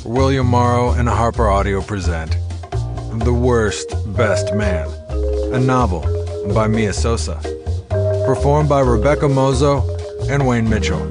William Morrow and HarperAudio present The Worst Best Man, a novel by Mia Sosa, performed by Rebecca Mozo and Wayne Mitchell.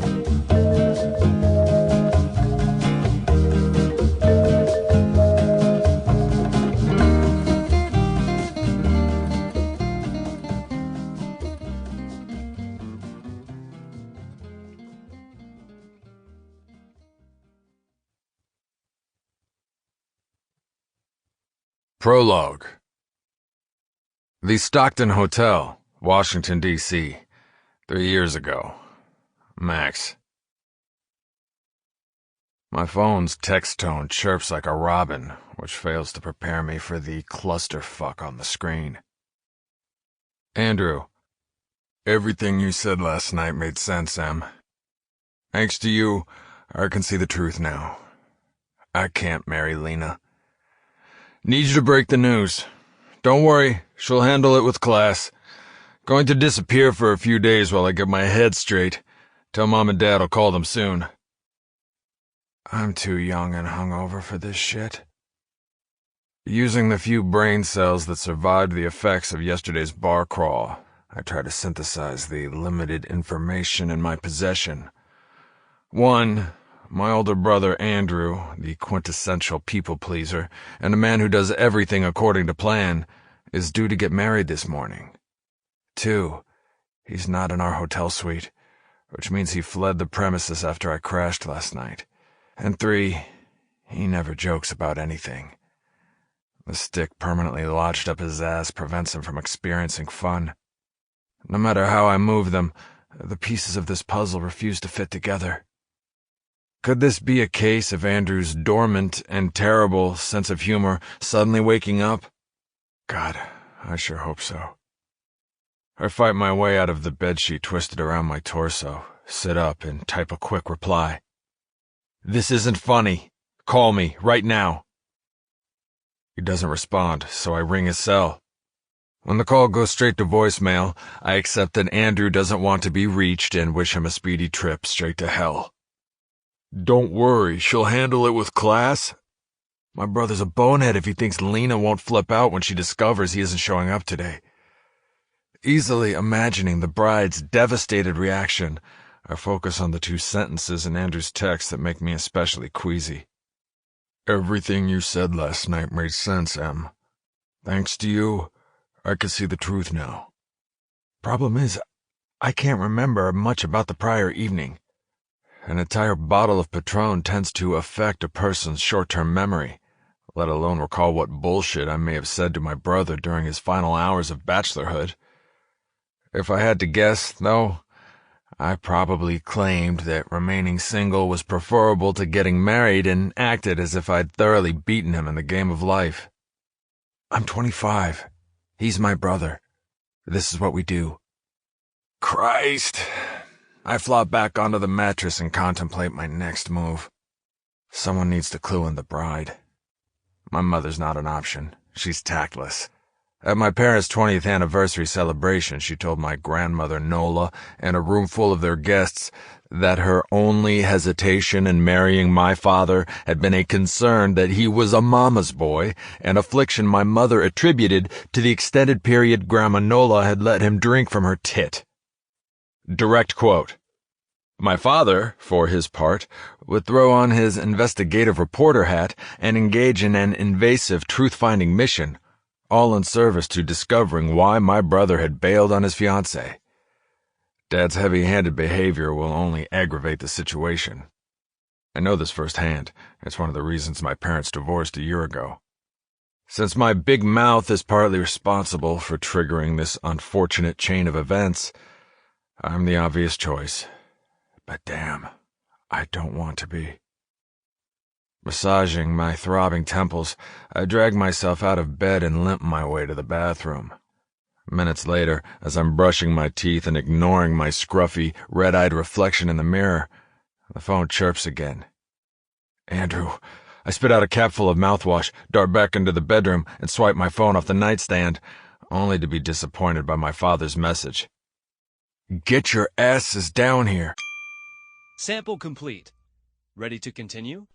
Prologue. The Stockton Hotel, Washington, D.C., 3 years ago. Max. My phone's text tone chirps like a robin, which fails to prepare me for the clusterfuck on the screen. Andrew, everything you said last night made sense, Em. Thanks to you, I can see the truth now. I can't marry Lina. Need you to break the news. Don't worry, she'll handle it with class. Going to disappear for a few days while I get my head straight. Tell Mom and Dad I'll call them soon. I'm too young and hungover for this shit. Using the few brain cells that survived the effects of yesterday's bar crawl, I try to synthesize the limited information in my possession. 1. My older brother, Andrew, the quintessential people-pleaser, and a man who does everything according to plan, is due to get married this morning. 2. He's not in our hotel suite, which means he fled the premises after I crashed last night. And 3, he never jokes about anything. The stick permanently lodged up his ass prevents him from experiencing fun. No matter how I move them, the pieces of this puzzle refuse to fit together. Could this be a case of Andrew's dormant and terrible sense of humor suddenly waking up? God, I sure hope so. I fight my way out of the bedsheet twisted around my torso, sit up, and type a quick reply. This isn't funny. Call me, right now. He doesn't respond, so I ring his cell. When the call goes straight to voicemail, I accept that Andrew doesn't want to be reached and wish him a speedy trip straight to hell. Don't worry, she'll handle it with class. My brother's a bonehead if he thinks Lina won't flip out when she discovers he isn't showing up today. Easily imagining the bride's devastated reaction, I focus on the 2 sentences in Andrew's text that make me especially queasy. Everything you said last night made sense, Em. Thanks to you, I can see the truth now. Problem is, I can't remember much about the prior evening. An entire bottle of Patron tends to affect a person's short-term memory, let alone recall what bullshit I may have said to my brother during his final hours of bachelorhood. If I had to guess, though, I probably claimed that remaining single was preferable to getting married and acted as if I'd thoroughly beaten him in the game of life. I'm 25. He's my brother. This is what we do. Christ! I flop back onto the mattress and contemplate my next move. Someone needs to clue in the bride. My mother's not an option. She's tactless. At my parents' 20th anniversary celebration, she told my grandmother Nola and a room full of their guests that her only hesitation in marrying my father had been a concern that he was a mama's boy, an affliction my mother attributed to the extended period Grandma Nola had let him drink from her tit. Direct quote. My father, for his part, would throw on his investigative reporter hat and engage in an invasive truth-finding mission, all in service to discovering why my brother had bailed on his fiancée. Dad's heavy-handed behavior will only aggravate the situation. I know this firsthand. It's one of the reasons my parents divorced a year ago. Since my big mouth is partly responsible for triggering this unfortunate chain of events, I'm the obvious choice, but damn, I don't want to be. Massaging my throbbing temples, I drag myself out of bed and limp my way to the bathroom. Minutes later, as I'm brushing my teeth and ignoring my scruffy, red-eyed reflection in the mirror, the phone chirps again. Andrew. I spit out a capful of mouthwash, dart back into the bedroom, and swipe my phone off the nightstand, only to be disappointed by my father's message. Get your asses down here. Sample complete. Ready to continue?